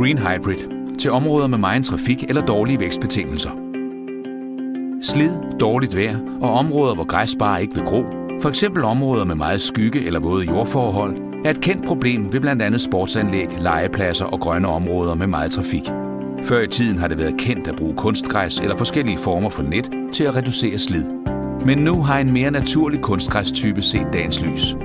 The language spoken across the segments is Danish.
Green Hybrid til områder med megen trafik eller dårlige vækstbetingelser. Slid, dårligt vejr og områder, hvor græs bare ikke vil gro, f.eks. områder med meget skygge eller våde jordforhold, er et kendt problem ved bl.a. sportsanlæg, legepladser og grønne områder med meget trafik. Før i tiden har det været kendt at bruge kunstgræs eller forskellige former for net til at reducere slid. Men nu har en mere naturlig kunstgræstype set dagens lys.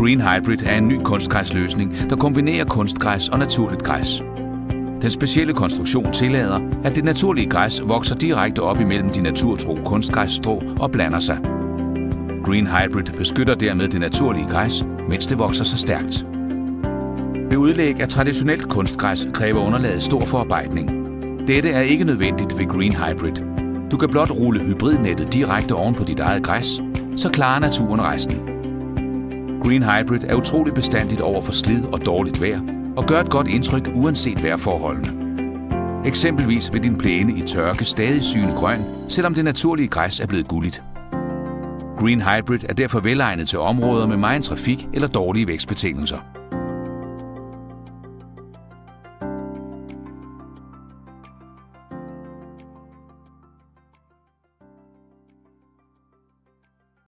Green Hybrid er en ny kunstgræsløsning, der kombinerer kunstgræs og naturligt græs. Den specielle konstruktion tillader, at det naturlige græs vokser direkte op imellem de naturtro kunstgræsstrå og blander sig. Green Hybrid beskytter dermed det naturlige græs, mens det vokser så stærkt. Ved udlæg af traditionelt kunstgræs kræver underlaget stor forarbejdning. Dette er ikke nødvendigt ved Green Hybrid. Du kan blot rulle hybridnettet direkte oven på dit eget græs, så klarer naturen resten. Green Hybrid er utroligt bestandigt over for slid og dårligt vejr, og gør et godt indtryk uanset vejrforholdene. Eksempelvis vil din plæne i tørke stadig syne grøn, selvom det naturlige græs er blevet gulligt. Green Hybrid er derfor velegnet til områder med megen trafik eller dårlige vækstbetingelser.